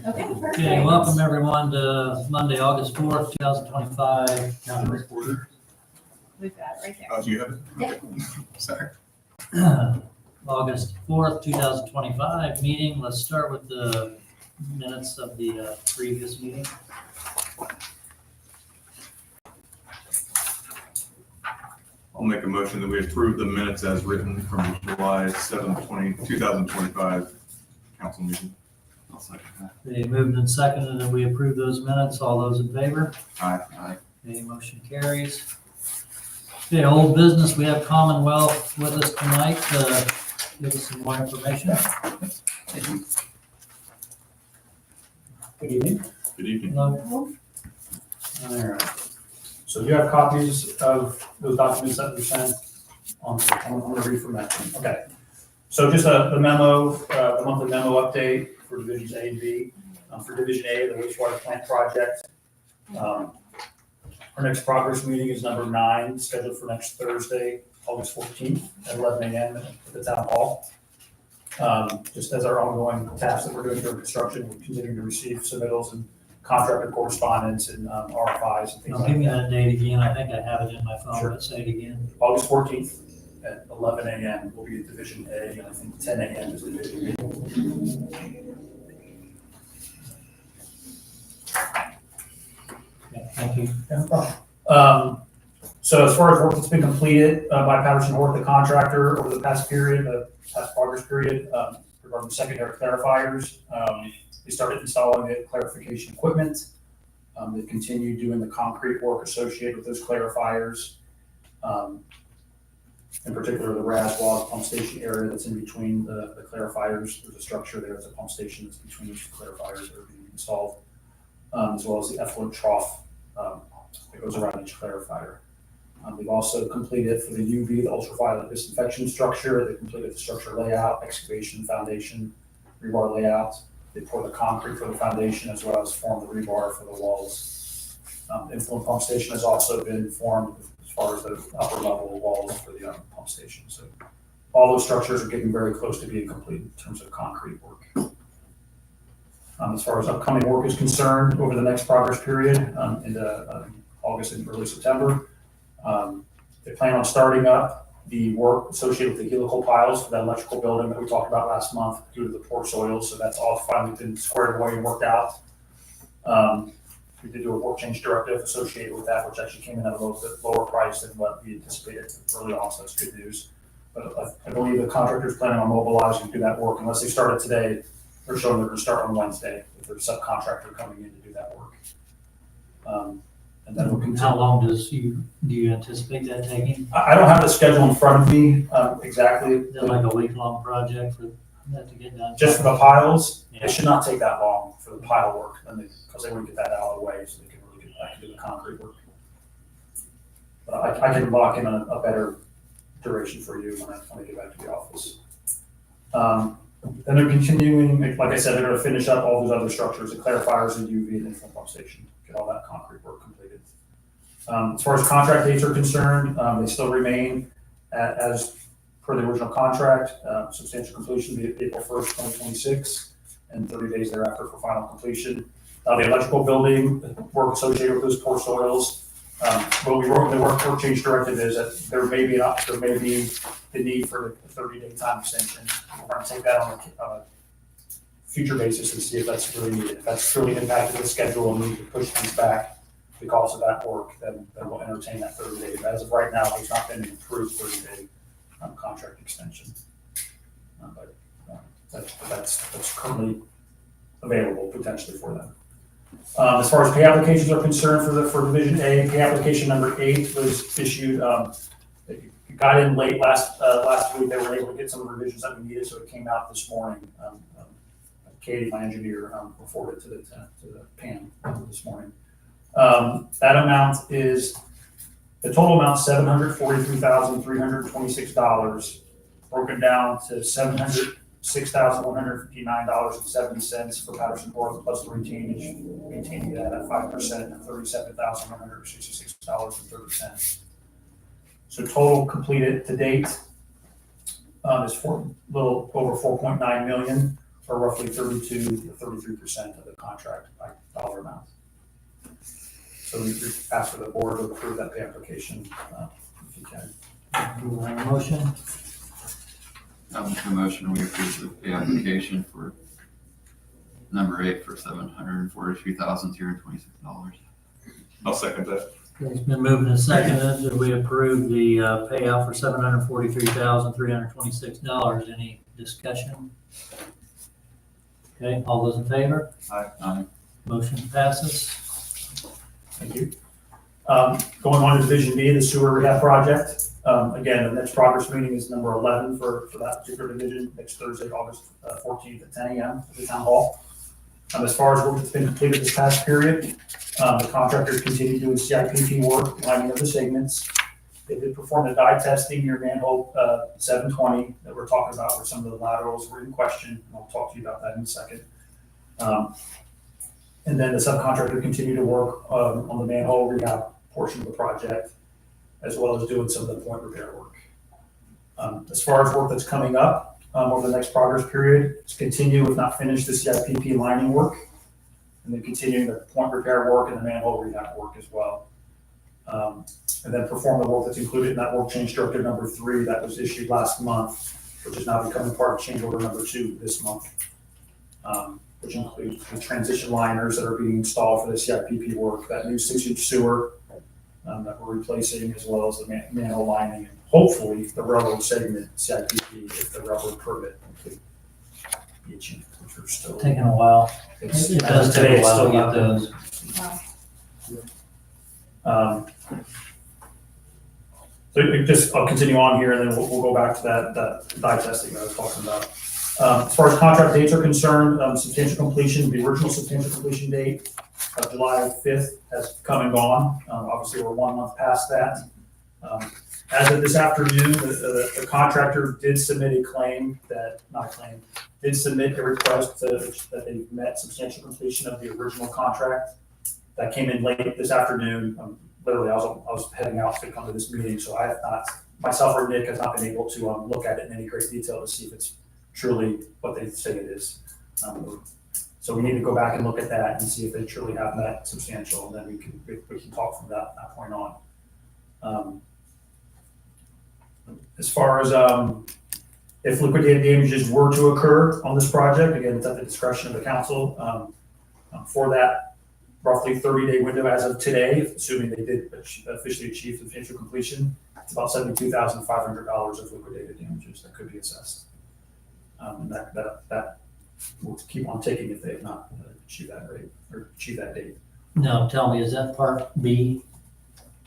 Okay, perfect. Okay, welcome everyone to Monday, August 4th, 2025 county report. We've got it right there. Oh, do you have it? Yeah. Sorry. August 4th, 2025 meeting. Let's start with the minutes of the previous meeting. I'll make a motion that we approve the minutes as written from July 7th, 2025 council meeting. I'll second that. They moved and seconded and we approve those minutes. All those in favor? Aye. Okay, motion carries. Okay, old business. We have Commonwealth with us tonight to give us some more information. Good evening. Good evening. Hello. All right. So you have copies of those documents that were sent on, I'm going to read from that. Okay. So just the memo, the monthly memo update for divisions A and B. For division A, the wastewater plant project. Our next progress meeting is number 9, scheduled for next Thursday, August 14th at 11 a.m. at the town hall. Just as our ongoing tasks that we're doing during construction, we're continuing to receive submittals and contractor correspondence and RFIs and things Now, like give me that. that date again. I think I have it in my phone, Sure. but say it again. August 14th at 11 a.m. will be at Division A, and I think 10 a.m. is Division B. Okay, thank you. So as far as work that's been completed by Patterson Horth, the contractor, over the past period, the past progress period, regarding the secondary clarifiers, they started installing the clarification equipment. They continued doing the concrete work associated with those clarifiers. In particular, the Raswell pump station area that's in between the clarifiers. There's a structure there, there's a pump station that's between these clarifiers that are being installed, as well as the effluent trough that goes around each clarifier. We've also completed for the UV, the ultraviolet disinfection structure. They completed the structure layout, excavation, foundation, rebar layout. They poured the concrete for the foundation as well as formed the rebar for the walls. The influent pump station has also been formed as far as the upper level walls for the pump station. So all those structures are getting very close to being complete in terms of concrete work. As far as upcoming work is concerned, over the next progress period into August and early September, they plan on starting up the work associated with the helical piles for that electrical building that we talked about last month due to the poor soils. So that's all finally been squared away and worked out. We did do a work change directive associated with that, which actually came in at a little bit lower price than what we anticipated early on, so that's good news. But I believe the contractor's planning on mobilizing to do that work. Unless they started today, they're showing they're going to start on Wednesday with their subcontractor coming in to do that work. And then we'll continue. How long do you anticipate that taking? I don't have the schedule in front of me exactly. Is that like a week-long project for that to get done? Just for the piles, Yeah. it should not take that long for the pile work, because they want to get that out of the way so they can really get back to the concrete work. But I can lock in a better duration for you when I get back to the office. Then they're continuing, like I said, they're going to finish up all those other structures, the clarifiers and UV and influent pump station, get all that concrete work completed. As far as contract dates are concerned, they still remain as per the original contract. Substantial completion will be April 1st, 2026, and 30 days thereafter for final completion. The electrical building work associated with those poor soils. What we wrote in the work change directive is that there may be the need for a 30-day time extension. We're going to take that on a future basis and see if that's really needed. If that's truly impacted the schedule and we need to push things back because of that work, then we'll entertain that 30 days. But as of right now, there's not been an approved 30-day contract extension. That's currently available potentially for them. As far as pay applications are concerned for Division A, pay application number 8 was issued. It got in late last week. They were able to get some of the revisions that we needed, so it came out this morning. Katie, my engineer, reported to the PAM this morning. That amount is the total amount $743,326, broken down to $706,159.70 for Patterson Horth plus the retainage, maintaining that at 5% and $37,166.30. So total completed to date is a little over $4.9 million. or roughly 32 to 33% of the contract by dollar amount. So we ask for the board to approve that pay application, if you can. Do we have a motion? I'll make a motion, we approve the application for number 8 for $743,326. I'll second that. Okay, it's been moved and seconded that we approve the payout for $743,326. Any discussion? Okay, all those in favor? Aye. Motion passes. Thank you. Going on to Division B, the sewer rehab project. Again, the next progress meeting is number 11 for that particular division, next Thursday, August 14th at 10 a.m. at the town hall. As far as work that's been completed this past period, the contractors continue doing CIPP work, lining up the segments. They did perform the dye testing near manhole 720 that we're talking about, where some of the laterals were in question, and I'll talk to you about that in a second. And then the subcontractor continued to work on the manhole rehab portion of the project, as well as doing some of the point repair work. As far as work that's coming up over the next progress period, it's continue, if not finish, the CIPP lining work, and then continuing the point repair work and the manhole rehab work as well. And then perform the work that's included in that work change directive number 3 that was issued last month, which is now becoming part of change order number 2 this month, which includes the transition liners that are being installed for the CIPP work, that new 6-inch sewer that we're replacing, as well as the manhole lining, and hopefully the railroad segment CIPP if the railroad permit could be achieved, which we're still. Taking a while. It's- It does today, take a it's while still to get not done. those. So I'll continue on here, and then we'll go back to that dye testing that I was talking about. As far as contract dates are concerned, substantial completion, the original substantial completion date of July 5th has come and gone. Obviously, we're 1 month past that. As of this afternoon, the contractor did submit a claim did submit a request that they met substantial completion of the original contract. That came in late this afternoon. Literally, I was heading out to come to this meeting, so I have not, myself or Nick has not been able to look at it in any great detail to see if it's truly what they say it is. So we need to go back and look at that and see if they truly have that substantial, and then we can talk from that point on. As far as if liquidated damages were to occur on this project, again, it's at the discretion of the council. For that roughly 30-day window as of today, assuming they did officially achieve substantial completion, it's about $72,500 of liquidated damages that could be assessed. And that will keep on ticking if they have not achieved that rate or achieved that date. Now, tell me, is that part B?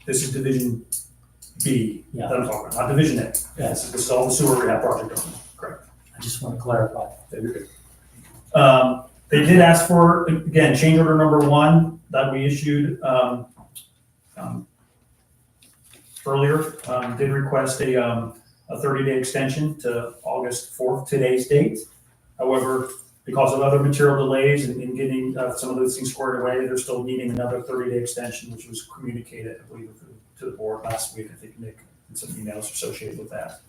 This is Division B Yeah. that I'm talking about, not Division A. This is all the sewer rehab project only, correct? I just want to clarify. Yeah, you're good. They did ask for, again, change order number 1 that we issued earlier, did request a 30-day extension to August 4th, today's date. However, because of other material delays and in getting some of those things squared away, they're still needing another 30-day extension, which was communicated, I believe, to the board last week. I think Nick and some emails associated with that.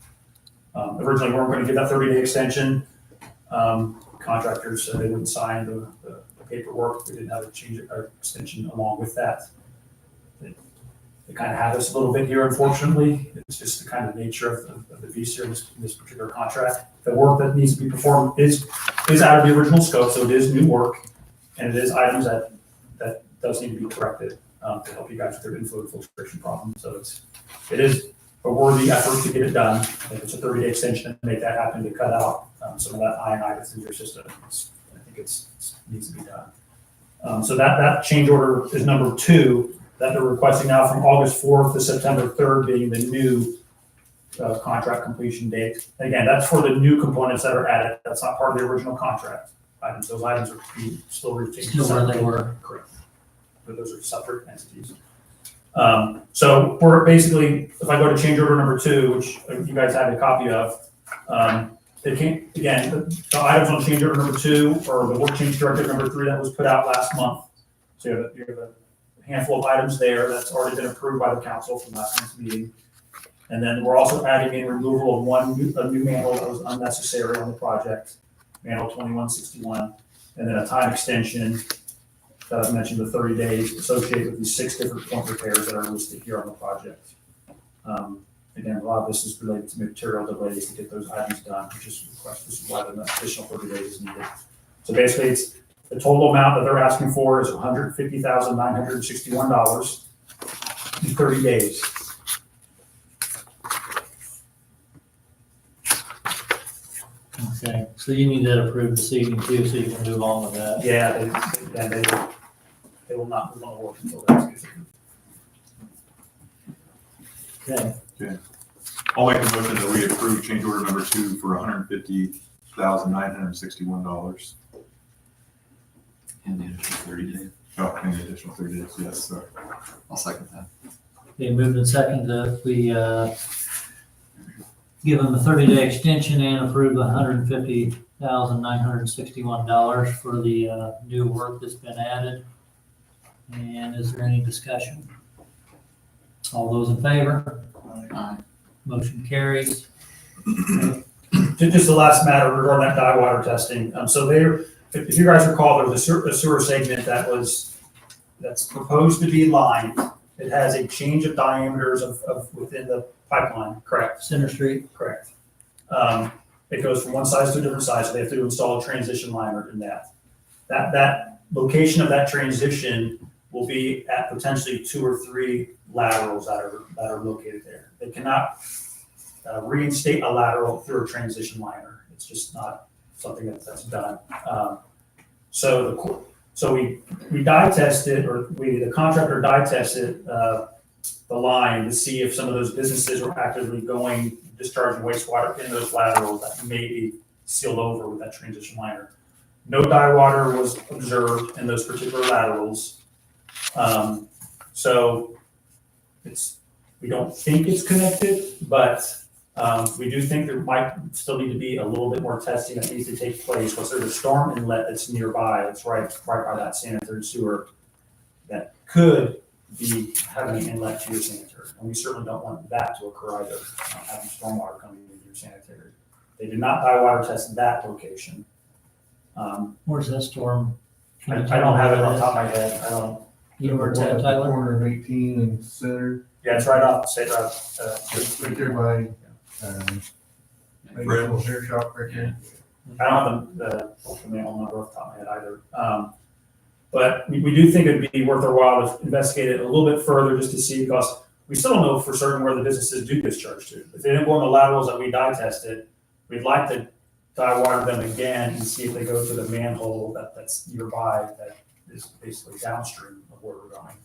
Originally, we weren't going to give that 30-day extension. Contractors said they wouldn't sign the paperwork. We didn't have a change or extension along with that. They kind of had us a little bit here, unfortunately. It's just the kind of nature of the beast here in this particular contract. The work that needs to be performed is out of the original scope, so it is new work, and it is items that does need to be corrected to help you guys with your inflow filtration problem. So it is a worthy effort to get it done. If it's a 30-day extension to make that happen, to cut out some of that INI that's in your system, I think it needs to be done. So that change order is number 2 that they're requesting now, from August 4th to September 3rd being the new contract completion date. Again, that's for the new components that are added. That's not part of the original contract items. Those items are still retained. Still where they were. Correct. But those are separate entities. So we're basically, if I go to change order number 2, which you guys have a copy of, they came, again, the items on change order number 2 or the work change directive number 3 that was put out last month. So you have a handful of items there that's already been approved by the council from last month's meeting. And then we're also adding in removal of a new manhole that was unnecessary on the project, manhole 2161, and then a time extension that I've mentioned, the 30 days associated with these 6 different point repairs that are listed here on the project. Again, a lot of this is related to material delays to get those items done, which is request. This is why the additional 30 days is needed. So basically, it's the total amount that they're asking for is $150,961 in 30 days. Okay, so you need that approved this evening too, so you can move on with that. Yeah, they will not move on work until that's Okay, I'll make a motion that we approve change order number 2 for $150,961. And the additional 30 days. Oh, and the additional 30 days, yes, sir. I'll second that. okay, moved and second that we, give them a 30-day extension and approve the $150,961 for the, new work that's been added. And is there any discussion? All those in favor? Aye. Motion carries. Just the last matter regarding that dye water testing. So there, if you guys recall, there was a sewer segment that's proposed to be lined. It has a change of diameters of within the pipeline, correct? Center Street. Correct. It goes from one size to a different size, so they have to install a transition liner in that. That location of that transition will be at potentially 2 or 3 laterals that are located there. They cannot reinstate a lateral through a transition liner. It's just not something that's done. So we dye tested, or the contractor dye tested the line to see if some of those businesses were actively discharging wastewater in those laterals that may be sealed over with that transition liner. No dye water was observed in those particular laterals. So we don't think it's connected, but we do think there might still need to be a little bit more testing that needs to take place. Because there's a storm inlet that's nearby. It's right by that sanitary sewer that could be having an inlet to your sanitary. And we certainly don't want that to occur either, having stormwater coming into your sanitary. They did not dye water test that location. Where's that storm? I don't have it on top of my head. I don't. You know where it's at, Tyler? Corner of 18 and Center, Yeah, it's right off State Route. it's right there by, maybe a little hair shop right there. I don't have the manual number off the top of my head either. But we do think it'd be worth our while to investigate it a little bit further just to see, because we still don't know for certain where the businesses do discharge to. If they didn't go on the laterals that we dye tested, we'd like to dye water them again and see if they go to the manhole that's nearby that is basically downstream of where we're going.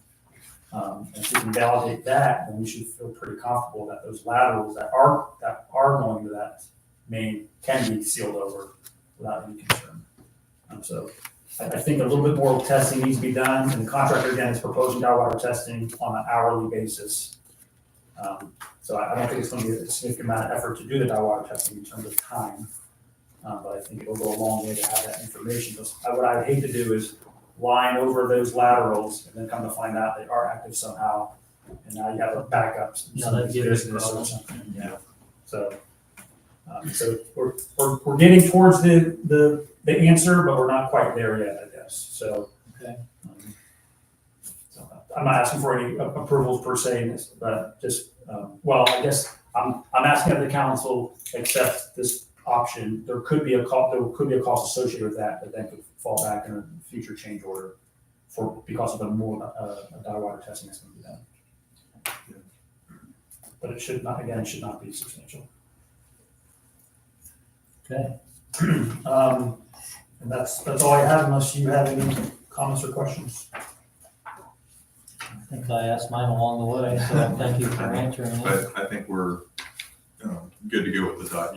And if we can validate that, then we should feel pretty comfortable that those laterals that are going to that main can be sealed over without any concern. So I think a little bit more testing needs to be done, and the contractor again is proposing dye water testing on an hourly basis. So I don't think it's going to be a significant amount of effort to do the dye water testing in terms of time, but I think it'll go a long way to have that information. Because what I would hate to do is line over those laterals and then come to find out they are active somehow, and now you have a backup. Yeah, that'd give us a business or problem. something. Yeah. So we're getting towards the answer, but we're not quite there yet, I guess. So. Okay. So I'm not asking for any approvals per se, but just well, I guess I'm asking that the council accept this option. There could be a cost associated with that that then could fall back in a future change order because of the more dye water testing that's going to be done. But it should not be substantial. Okay. And that's all I have, unless you have any comments or questions. I think I asked mine along the way, so thank you for answering it. I think we're good to go with the dot,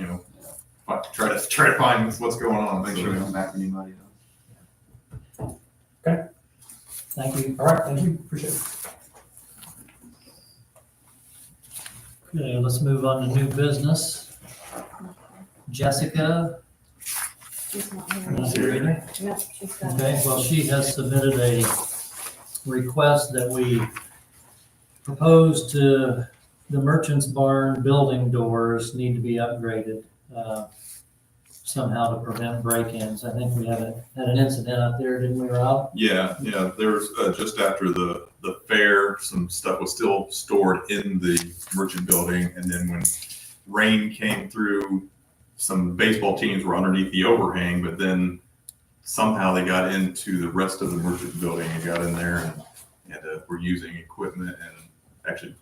try to find what's going on, make Make sure sure we we don't back anybody up. Thank you. All right, thank you, appreciate it. Okay, let's move on to new business. Jessica, She's not here. not here either? Yep, she's got Okay, well, she has submitted a request that we propose to the Merchants Barn building doors need to be upgraded. somehow to prevent break-ins. I think we had an incident up there, didn't we, Rob? Yeah, there was, just after the fair, some stuff was still stored in the merchant building, and then when rain came through, some baseball teams were underneath the overhang, but then somehow they got into the rest of the merchant building and got in there and were using equipment and actually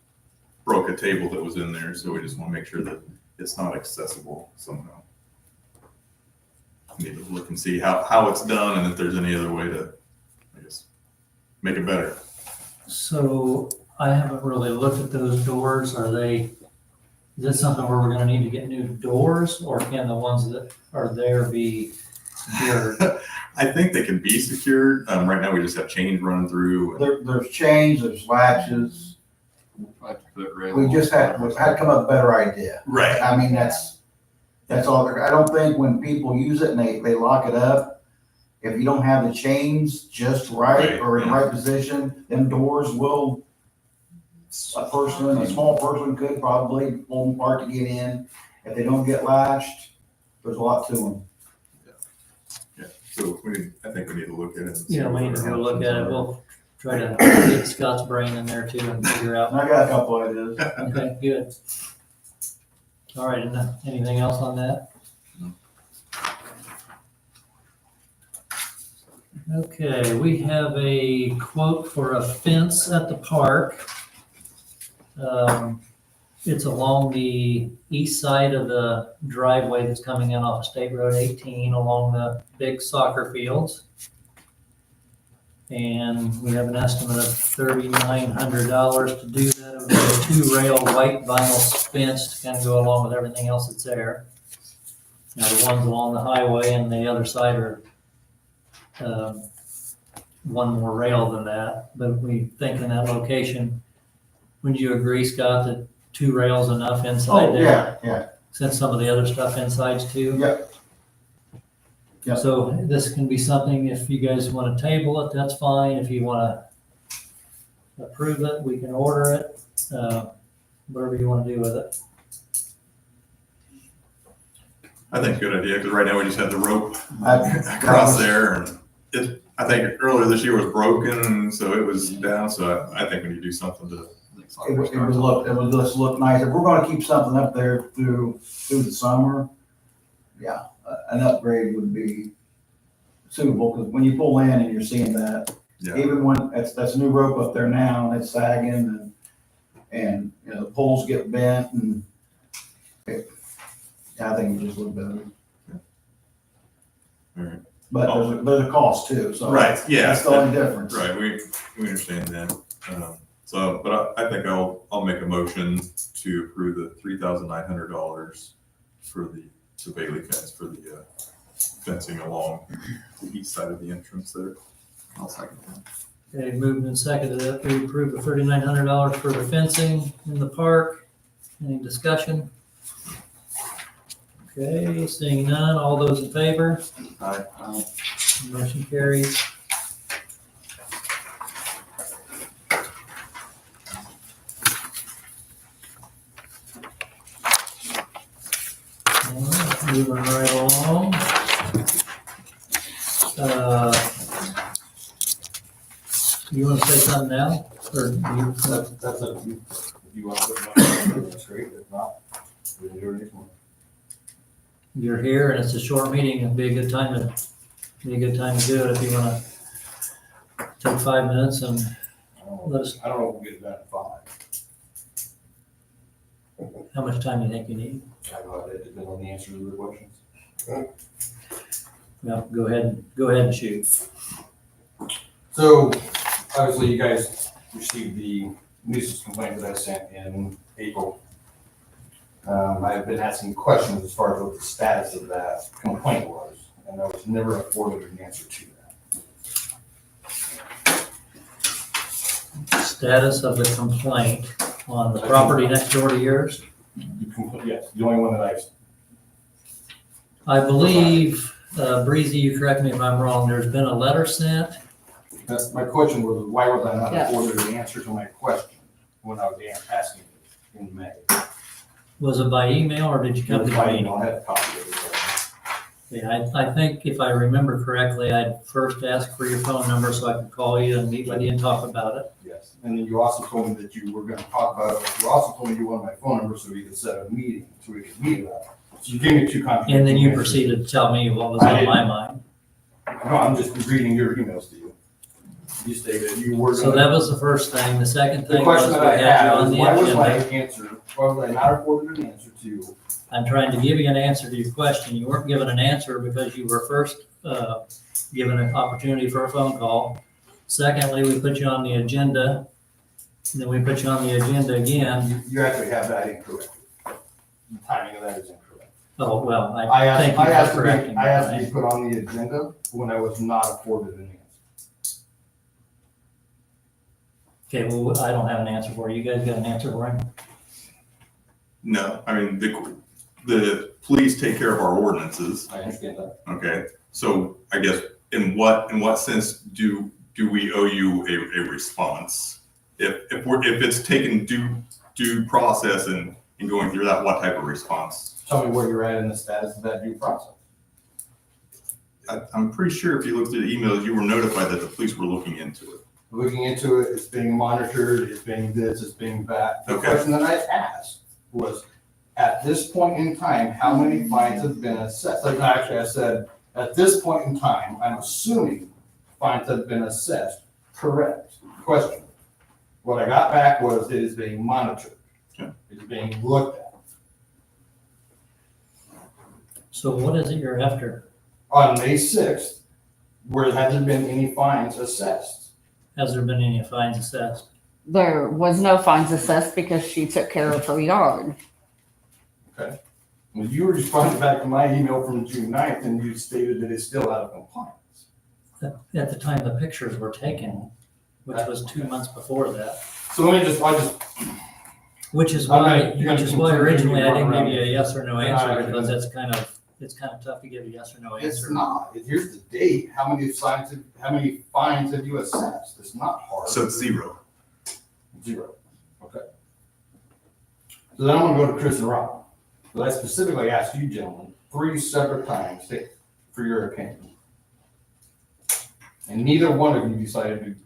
broke a table that was in there, so we just want to make sure that it's not accessible somehow. Need to look and see how it's done and if there's any other way to, I guess, make it better. So I haven't really looked at those doors. Is this something where we're gonna need to get new doors, or can the ones that are there be secured? I think they can be secured. Right now we just have chains running through. There's chains, there's latches. We'll have to put rail We just had on. to come up with a better idea. Right. I mean, that's all. I don't think when people use it and they lock it up, if you don't have the chains just right or in the right position, then doors will, a small person could probably pull them apart to get in. If they don't get latched, there's a lot to them. Yeah. So I think we need to look at it. and see Yeah, we what need to our go look options at it. are. We'll try to get Scott's brain in there too and figure out. And I got a couple ideas. Okay, good. All right, and anything else on that? No. Okay, we have a quote for a fence at the park. It's along the east side of the driveway that's coming in off of State Road 18 along the big soccer fields. And we have an estimate of $3,900 to do that. It would be a 2-rail white vinyl fence to kind of go along with everything else that's there. Now, the ones along the highway and the other side are one more rail than that. But we think in that location, would you agree, Scott, that 2 rails enough inside Oh, there? yeah. Since some of the other stuff inside's too? Yep. Yep. So this can be something, if you guys want to table it, that's fine. If you want to approve it, we can order it, whatever you want to do with it. I think it's a good idea, because right now we just have the rope I- across there, and I think earlier this year was broken, so it was down, so I think we need to do something to. It would just look nice. If we're gonna keep something up there through the summer, yeah, an upgrade would be suitable, because when you pull in and you're seeing that, Yeah, even when that's new rope up there now, and it's sagging and you know, the poles get bent and I think it just look better. all right. But there's a cost too, so. Right, yeah. That's the only difference. Right, we understand that. But I think I'll make a motion to approve the $3,900 for the Bailey fence, for the fencing along the east side of the entrance there. I'll second that. Okay, moved and seconded that we approve the $3,900 for the fencing in the park. Any discussion? Okay, seeing none, all those in favor? Aye. Motion carries. All right, moving right along. You want to say something now, or do you? That's up to you. If you want to put it on, that's great. If not, we can do it next one. You're here and it's a short meeting, it'd be a good time to do it if you wanna take 5 minutes and let us, I don't know if we'll get it done at 5. how much time do you think you need? I know it depends on the answers to the questions. No, go ahead and shoot. So, obviously, you guys received the nuisance complaint that I sent in April. I've been asking questions as far as what the status of that complaint was, and I was never afforded an answer to that. Status of the complaint on the property next door to yours? Yes, the only one that I believe, Breezy, you correct me if I'm wrong, there's been a letter sent. that's my question was, why was I not Yeah. afforded an answer to my question when I was asking it in May? Was it by email or did you come to the I meeting? don't have a copy of it. Yeah, I think if I remember correctly, I'd first ask for your phone number so I could call you and meet with you and talk about it. Yes, and then you also told me that you were gonna talk about it, you also told me you wanted my phone number so we could set a meeting, so we could meet about it. So you gave me two contradicting And then you answers. proceeded to tell me what was on my mind. No, I'm just reading your emails to you. You stated you were So gonna. that was the first thing. The second The thing was question we that I had you have on is the why was my agenda. answer, why was I not afforded an answer to? I'm trying to give you an answer to your question. You weren't given an answer because you were first given an opportunity for a phone call. Secondly, we put you on the agenda. Then we put you on the agenda again. You actually have that incorrect. The timing of that is incorrect. Oh, well, I I asked, thank I you asked for to be, correcting I asked to me. be put on the agenda when I was not afforded an answer. Okay, well, I don't have an answer for you. You guys got an answer for him? No, I mean, the police take care of our ordinances, I understand that. okay? So I guess in what sense do we owe you a response? If it's taken due process and going through that, what type of response? Tell me where you're at in the status of that due process. I'm pretty sure if you looked through the emails, you were notified that the police were looking into it. Looking into it, it's being monitored, it's being this, it's being that. The Okay. question that I asked was, at this point in time, how many fines have been assessed? Like, actually, I said, at this point in time, I'm assuming fines have been assessed. Correct. Question. What I got back was it is being monitored. Okay. It's being looked at. So what is it you're after? On May 6th, where hasn't been any fines assessed. Has there been any fines assessed? There was no fines assessed because she took care of her yard. When you responded back to my email from June 9th and you stated that it's still out of compliance. At the time the pictures were taken, which was 2 months before that, So let me just, which is All why, right, you're which gonna is why continue originally I to didn't run give you a yes or no answer Alright. because it's kind of tough to give a yes or no It's answer. not. Here's the date. How many fines have you assessed? It's not hard. So it's 0. 0. Okay. So then I'm gonna go to Chris and Rob. But I specifically asked you gentlemen 3 separate times for your opinion. And neither one of you decided to,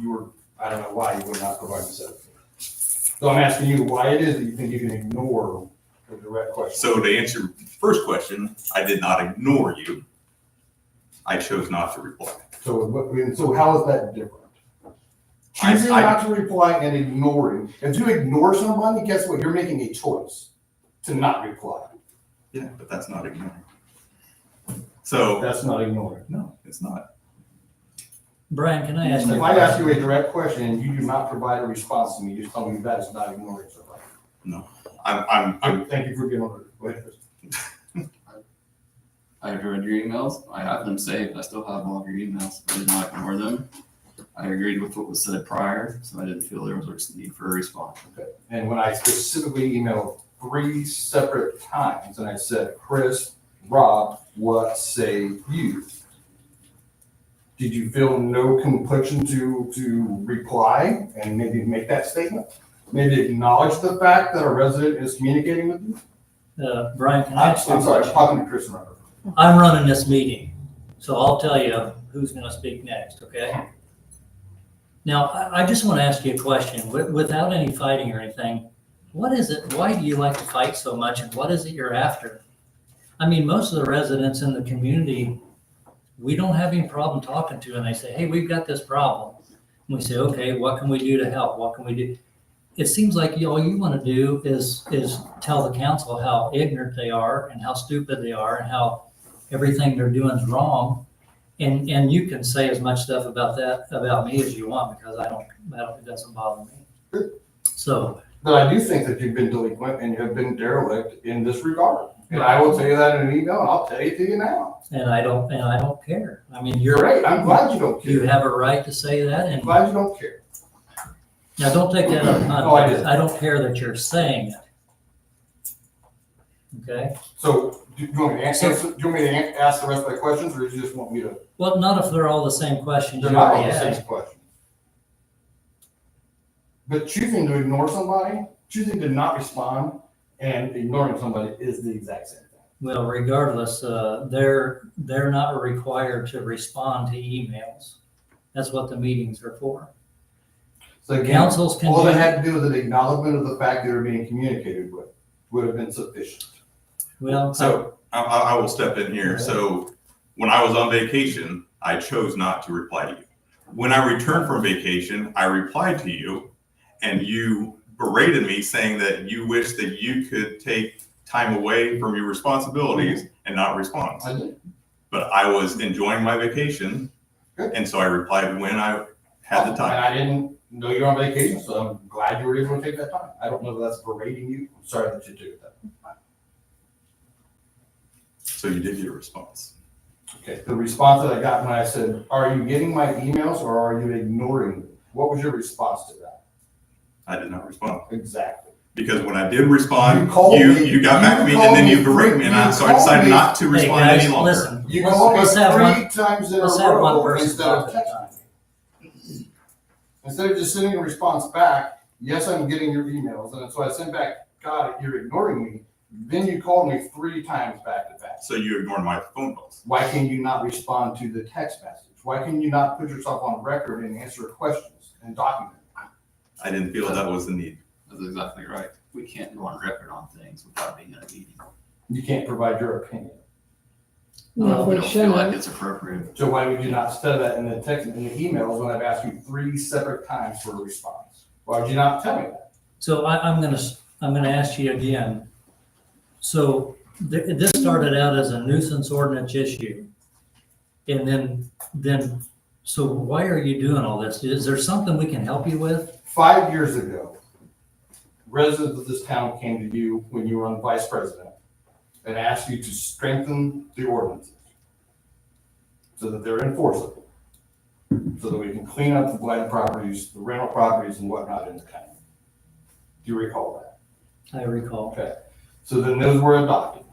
you were, I don't know why you would not provide the set. So I'm asking you why it is that you think you can ignore the direct question. So to answer your first question, I did not ignore you. I chose not to reply. So how is that different? I- Choosing I- not to reply and ignoring. If you ignore somebody, guess what? You're making a choice to not reply. Yeah, but that's not ignoring. So, That's not ignoring. no, it's not. Brian, can I ask you? If I ask you a direct question and you do not provide a response to me, you just tell me that is not ignoring somebody. I'm Thank you for being on the way. I have read your emails. I have them saved. I still have all of your emails. I did not ignore them. I agreed with what was said prior, so I didn't feel there was a need for a response. And when I specifically emailed 3 separate times and I said, Chris, Rob, what say you? Did you feel no compulsion to reply and maybe make that statement? Maybe acknowledge the fact that a resident is communicating with you? Brian, can I I'm ask you a sorry, I'm question? talking to Chris and Robert. I'm running this meeting, so I'll tell you who's gonna speak next, okay? Now, I just wanna ask you a question, without any fighting or anything. What is it, why do you like to fight so much, and what is it you're after? I mean, most of the residents in the community, we don't have any problem talking to, and they say, hey, we've got this problem. And we say, okay, what can we do to help? What can we do? It seems like all you want to do is tell the council how ignorant they are and how stupid they are and how everything they're doing is wrong. And you can say as much stuff about that, about me as you want, because it doesn't bother me. So, But I do think that you've been delinquent and you have been derelict in this regard. And I will tell you that in an email and I'll tell it to you now. and I don't care. I mean, You're right. I'm glad you don't you care. have a right to say that, I'm and glad you don't care. now don't take that out of No, I context. didn't. I don't care that you're saying it. Okay? So do you want me to ask the rest of my questions or do you just want me to? Well, not if they're all the same questions They're you not all already the same asked. question. But choosing to ignore somebody, choosing to not respond and ignoring somebody is the exact same thing. Well, regardless, they're not required to respond to emails. That's what the meetings are for. So again, Councils can all do, they had to do with an acknowledgement of the fact they were being communicated with would have been sufficient. well, So I will step in here. So when I was on vacation, I chose not to reply to you. When I returned from vacation, I replied to you and you berated me saying that you wish that you could take time away from your responsibilities and not respond. I did. But I was enjoying my vacation. Good. And so I replied when I had the And time. I didn't know you were on vacation, so I'm glad you were able to take that time. I don't know if that's berating you. I'm sorry that you did that. So you did get a response. Okay, the response that I got when I said, "Are you getting my emails or are you ignoring me?" What was your response to that? I did not respond. Exactly. Because when I did respond, You called me- you got back to me you and then called you me berate me, and so I you decided called me- not to hey respond guys, any longer. listen. You let's- called me let's have one- 3 times in a Let's have one row person instead of talk at a texting. time. Instead of just sending a response back, yes, I'm getting your emails, and so I sent back, God, you're ignoring me. Then you called me 3 times back to back. So you ignored my phone calls. Why can you not respond to the text message? Why can you not put yourself on record and answer questions and document? I didn't feel that was the need. That's exactly right. We can't go on record on things without being in a meeting. You can't provide your opinion. No, We we don't feel like shouldn't. it's appropriate. So why would you not study that in the text, in the emails when I've asked you 3 separate times for a response? Why would you not tell me that? So I'm gonna ask you again. So this started out as a nuisance ordinance issue. And then, so why are you doing all this? Is there something we can help you with? 5 years ago, residents of this town came to you when you were on vice president and asked you to strengthen the ordinances so that they're enforceable, so that we can clean up the blighted properties, the rental properties and whatnot in the county. Do you recall that? I recall. Okay. So then those were adopted,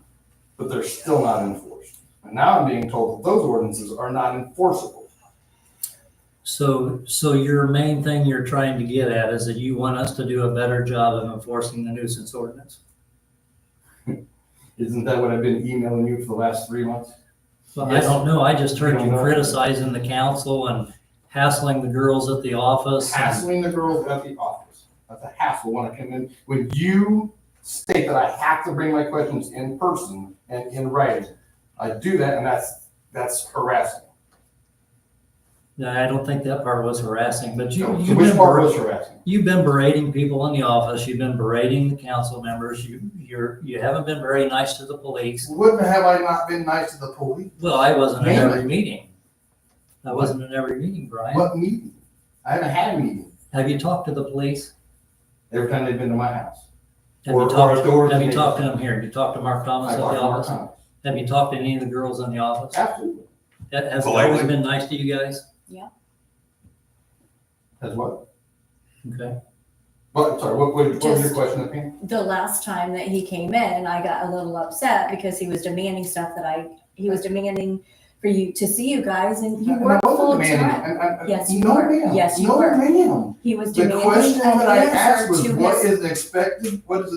but they're still not enforced. And now I'm being told that those ordinances are not enforceable. So your main thing you're trying to get at is that you want us to do a better job of enforcing the nuisance ordinance? Isn't that what I've been emailing you for the last 3 months? Well, I Yes. don't know. I just heard You you don't know. criticizing the council and hassling the girls at the office. and- Hassling the girls at the office. That's a hassle when I come in. When you state that I have to bring my questions in person and in writing, I do that, and that's harassing. No, I don't think that part was harassing, but So which part was harassing? you've been berating people in the office. You've been berating the council members. You haven't been very nice to the police. Wouldn't have I not been nice to the police? Well, I wasn't in Name every meeting. I wasn't in every meeting, Brian. What meeting? I haven't had a meeting Have you talked to the police? every time they've been to my house. Have Or- you or talked, if there was have you a- talked to them here? Have you talked to Mark Thomas I at talked the to Mark office? Thomas. Have you talked to any of the girls in the office? Absolutely. Has he Politely. always been nice to you guys? As what? Okay. What, sorry, what was your Just- question, Opinion? The last time that he came in, I got a little upset because he was demanding stuff he was demanding for you to see you guys and you And I work wasn't full demanding- time. Yes, you no, were. ma'am. Yes, you No, were. ma'am. He was The demanding question an that I asked answer was, to what his, is expected, what is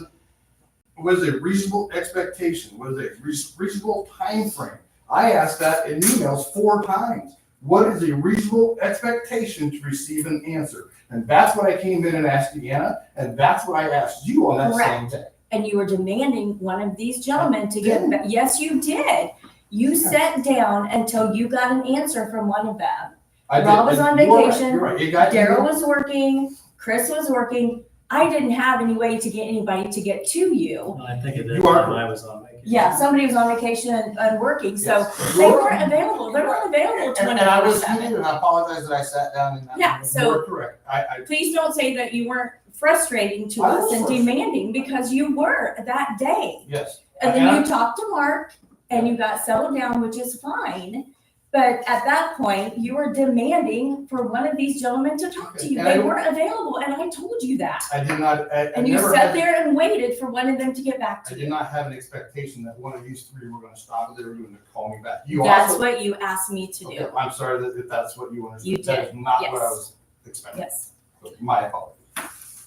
a reasonable expectation? What is a reasonable time frame? I asked that in emails 4 times. What is a reasonable expectation to receive an answer? And that's what I came in and asked Deanna, and that's what I asked you on that same day. and you were demanding one of these gentlemen to get, didn't. yes, you did. You sat down until you got an answer from one of them. I did, Rob was and on you're right, vacation. You're right, it got Daryl was working, Chris was working. I didn't have any way to get anybody to get to you. Well, I think at that You are time I was on vacation. Yeah, somebody was on vacation and working, so Yes. they weren't available. They weren't available And I was 24/7. heated, and I apologize that I sat down and. Yeah, so- You are correct. I Please don't say that you weren't frustrating to I us was and frustrated. demanding, because you were that day. yes. And then you talked to Mark and you got settled down, which is fine. But at that point, you were demanding for one of these gentlemen to talk to you. And I They don't- weren't available, and I told you that. I did not, I And you never sat had, there and waited for one of them to get back I to did you. not have an expectation that one of these 3 were gonna stop, they were going to call me back. You That's also. what you asked me to Okay, do. I'm sorry that if that's what you understood. You That is did, not what I yes. was expecting. Yes. So my apologies.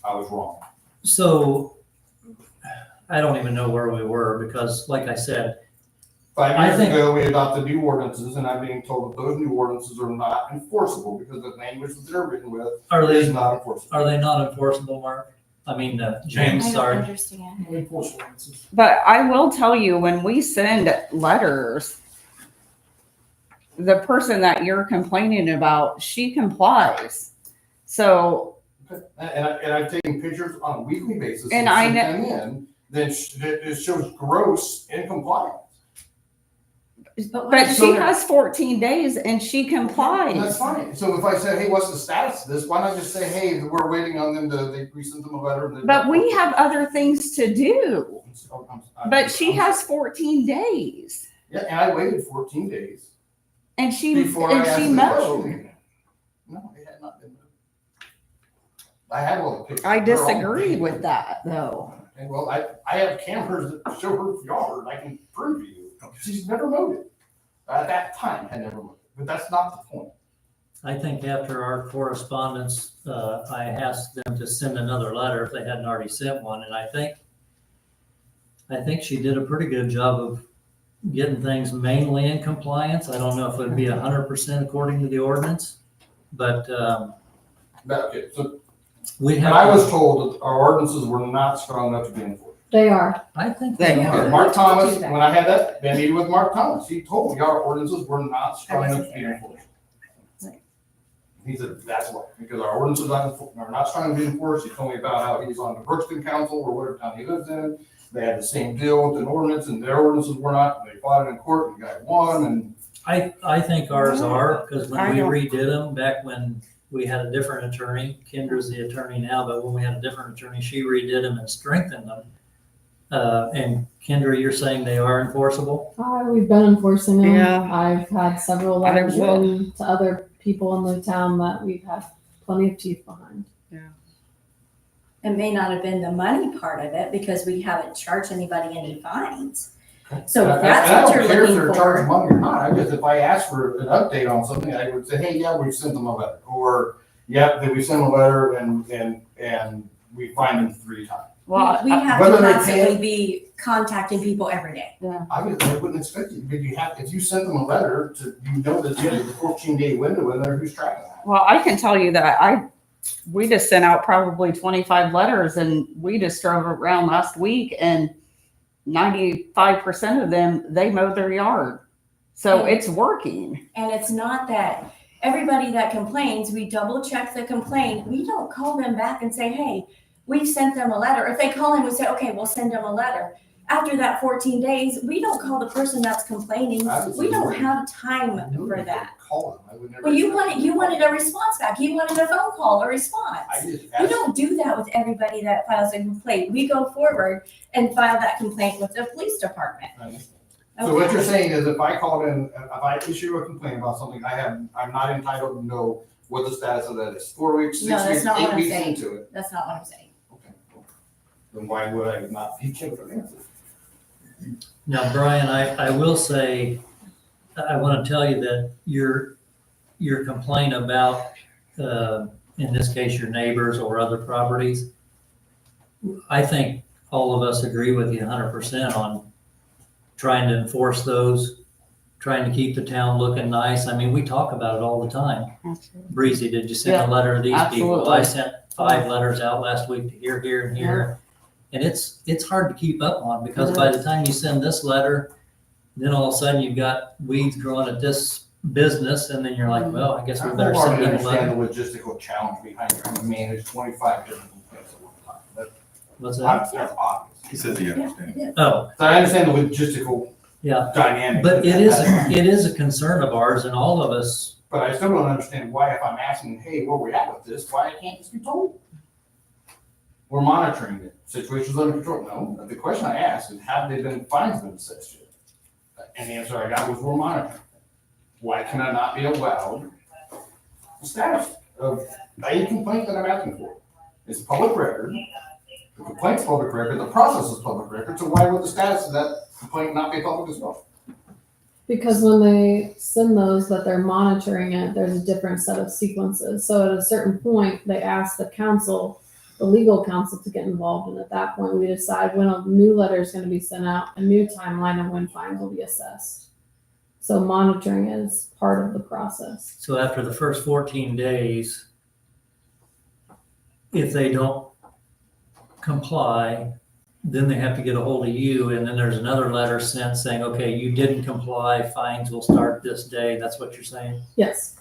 I was wrong. So I don't even know where we were because like I said, 5 I years think- ago, we adopted new ordinances, and I'm being told that those new ordinances are not enforceable because the language that they're written with Are is they, not enforceable. are they not enforceable, Mark? I mean, James, I don't sorry. understand. But I will tell you, when we send letters, the person that you're complaining about, she complies. So, And I've taken pictures on a weekly basis And and I sent them in, that it shows gross incompliance. but she has 14 days and she And that's complies. fine. So if I say, hey, what's the status of this? Why not just say, hey, we're waiting on them we sent them a letter. But we have other things to do. I'm- But she has 14 days Yeah, and I waited 14 days and she before I asked the mowed. question. No, it had not been moved. I have all the pictures. I They're all disagree dated. with that though. Okay, well, I have cameras that show her yard. I can prove to you. She's never mowed it. At that time, had never mowed it. But that's not the point. I think after our correspondence, I asked them to send another letter if they hadn't already sent one, and I think she did a pretty good job of getting things mainly in compliance. I don't know if it'd be 100% according to the ordinance, but Okay, so we but have. I was told that our ordinances were not strong enough to be enforced. They are. I think They they are. are. Mark Thomas, when I had that meeting with Mark Thomas, he told me our ordinances were not strong enough to be enforced. He said, that's why, because our ordinances are not strong enough to be enforced. He told me about how he's on the Brookston Council or whatever town he lives in. They had the same deal with an ordinance and their ordinances were not. They fought it in court and the guy won and I think ours are, because I when don't- we redid them, back when we had a different attorney, Kendra's the attorney now, but when we had a different attorney, she redid them and strengthened them. And Kendra, you're saying they are enforceable? We've been enforcing them. Yeah. I've had several I letters will. written to other people in the town that we've had plenty of teeth behind. It may not have been the money part of it because we haven't charged anybody any fines. So if And that's I what don't you're care if looking they're charging for, money or not. I guess if I asked for an update on something, I would say, hey, yeah, we sent them a letter. Or, yeah, we sent them a letter and we fined them 3 times. Well, we have whether to they constantly pay- be contacting people every day. I wouldn't expect you, but if you sent them a letter you know that there's a 14-day window in there, who's tracking that? well, I can tell you that we just sent out probably 25 letters and we just drove around last week and 95% of them, they mowed their yard. So it's working. And it's not that everybody that complains, we double check the complaint. We don't call them back and say, hey, we've sent them a letter. If they call in, we say, okay, we'll send them a letter. After that 14 days, we don't call the person that's complaining. We don't have time for that. Call them. I would never. Well, you wanted a response back. You wanted a phone call, a response. I just We asked. don't do that with everybody that files a complaint. We go forward and file that complaint with the police department. So what you're saying is if I called in, if I issue a complaint about something, I'm not entitled to know what the status of that is. 4 weeks, 6 No, that's weeks, not what 8 I'm weeks saying. into it. That's not what I'm saying. Okay. Then why would I not be given an answer? Now, Brian, I will say, I want to tell you that your complaint about, in this case, your neighbors or other properties, I think all of us agree with you 100% on trying to enforce those, trying to keep the town looking nice. I mean, we talk about it all the time. Breezy, did you send a letter to these people? I absolutely. sent 5 letters out last week to here, and here. And it's hard to keep up on because by the time you send this letter, then all of a sudden you've got weeds growing at this business, and then you're like, well, I guess we I better send wholeheartedly them a letter. understand the logistical challenge behind trying to manage 25 different complaints at one time. What's that? That's obvious. He says he Yeah, understands. it is. Oh, So I understand the logistical yeah. dynamic. But it is a concern of ours, and all of us, But I still don't understand why, if I'm asking, hey, where we at with this, why I can't just be told? We're monitoring it. Situation's under control. No, the question I asked is, have they been fines been assessed yet? And the answer I got was, we're monitoring. Why can I not be allowed the status of any complaint that I'm asking for? It's public record. The complaint's public record. The process is public record. So why would the status of that complaint not be public as well? Because when they send those that they're monitoring it, there's a different set of sequences. So at a certain point, they ask the council the legal counsel to get involved. And at that point, we decide when a new letter is going to be sent out, a new timeline, and when fines will be assessed. So monitoring is part of the process. So after the first 14 days, if they don't comply, then they have to get a hold of you, and then there's another letter sent saying, okay, you didn't comply, fines will start this day. That's what you're saying? Yes.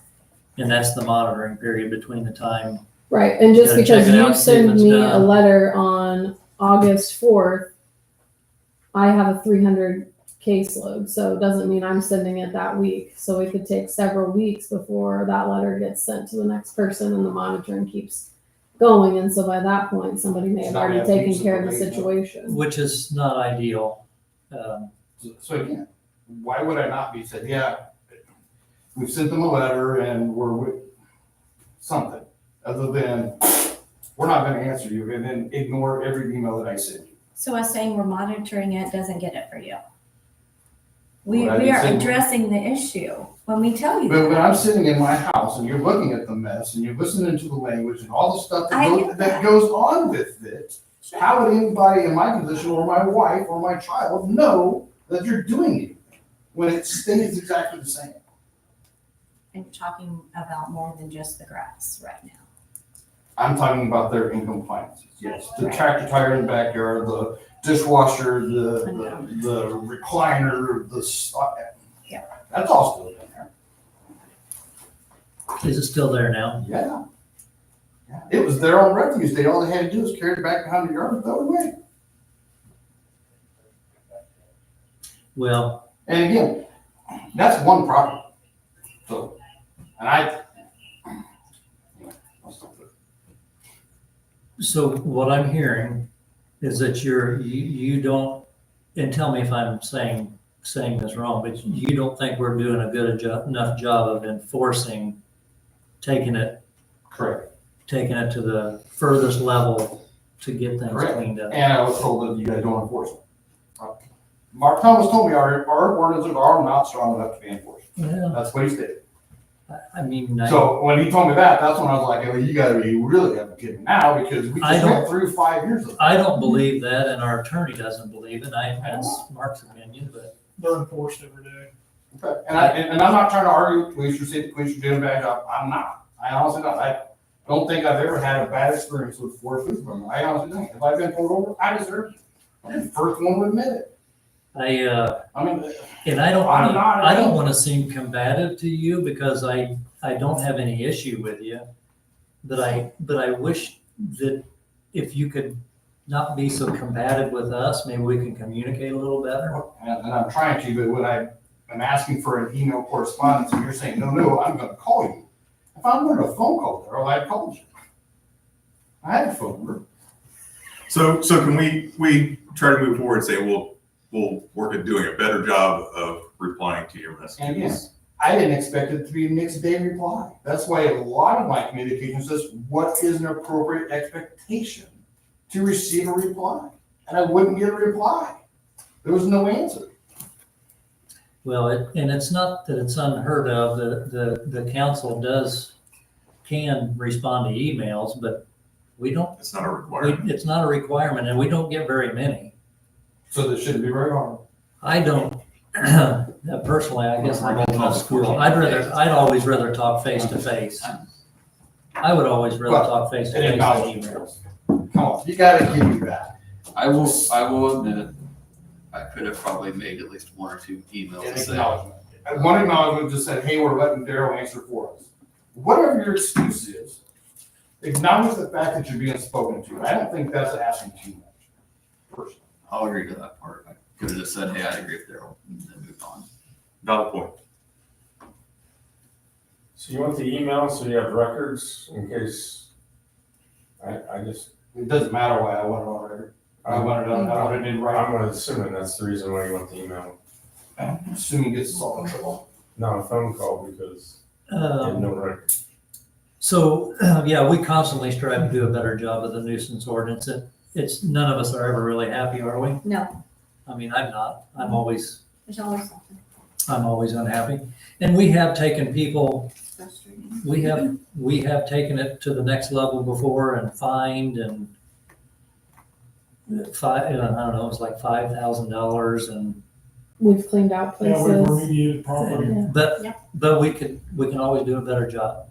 And that's the monitoring period between the time. Right, and just Gotta check because it out, you see if send it's me a done. letter on August 4th, I have a 300 caseload, so it doesn't mean I'm sending it that week. So it could take several weeks before that letter gets sent to the next person and the monitoring keeps going. And so by that point, somebody may have already taken care of the situation. Which is not ideal. So again, why would I not be said, yeah, we've sent them a letter and we're with something, other than, we're not gonna answer you, and then ignore every email that I send you. So us saying we're monitoring it doesn't get it for you. We Well, I are didn't say- addressing the issue when we tell you But when that. I'm sitting in my house and you're looking at the mess and you're listening to the language and all the stuff I that get goes, that goes on with it, how would anybody in my position or my wife or my child know that you're doing anything when it stays exactly the same? And you're talking about more than just the grass right now. I'm talking about their income finances, yes. The tractor tire in the backyard, the dishwasher, the recliner, Yeah. that's all still in there. Is it still there now? Yeah. Yeah. It was there on refuse day. All they had to do was carry it back behind the yard and throw it away. Well, And again, that's one property. So, and so what I'm hearing is that you don't, and tell me if I'm saying this wrong, but you don't think we're doing a good enough job of enforcing, taking it correct. to the furthest level to get things Correct. cleaned up. And I was told that you guys don't enforce it. Mark Thomas told me our ordinances are not strong enough to be enforced. Well, That's what he stated. I mean, So when he told me that, that's when I was like, well, you gotta be really having kidding now, because we I just don't- went through 5 years of it. I don't believe that, and our attorney doesn't believe it. That's Mark's opinion, but They're enforced every day. Okay. And I'm not trying to argue with police or say the police are doing a bad job. I'm not. I honestly don't. I don't think I've ever had a bad experience with Florida Police Department. I honestly don't. If I've been pulled over, I deserve it. I'm the first one to admit it. I mean, and I don't I'm wanna, not- I don't wanna seem combative to you because I don't have any issue with you. But I wish that if you could not be so combative with us, maybe we can communicate a little better. and I'm trying to, but when I'm asking for an email correspondence and you're saying, no, I'm gonna call you. If I wanted a phone call there, I'd called you. I had a phone number. So can we try to move forward and say, we'll work at doing a better job of replying to your And again, messages? I didn't expect it to be a next day reply. That's why a lot of my communication says, what is an appropriate expectation to receive a reply? And I wouldn't get a reply. There was no answer. Well, and it's not that it's unheard of. The council can respond to emails, but we don't. It's not a requirement. It's not a requirement, and we don't get very many. So this shouldn't be very hard. I don't, personally, I guess I'm old enough school. I'd always rather talk face to face. I would always rather talk face to And face than acknowledge emails. Come on, you gotta give me that. I will admit it. I could have probably made at least one or two emails An to say, acknowledgement. And one acknowledgement just said, hey, we're letting Daryl answer for us. Whatever your excuse is, acknowledge the fact that you're being spoken to. I don't think that's asking too much, personally. I'll agree to that part. I could have just said, hey, I agree with Daryl, and then moved on. Valid point. So you want the email so you have records in case, I just, It doesn't matter why I want it on record. I want it in writing. I'm assuming that's the reason why you want the email. Assuming it's all in trouble. Not a phone call because you have no record. So, yeah, we constantly strive to do a better job of the nuisance ordinance. It's, none of us are ever really happy, are we? No, I mean, I'm not. I'm always, there's always something. I'm always unhappy. And we have taken people, we have taken it to the next level before and fined and I don't know, it's like $5,000 and, We've cleaned out Yeah, we places. remediated property. Yeah. but we can always do a better job.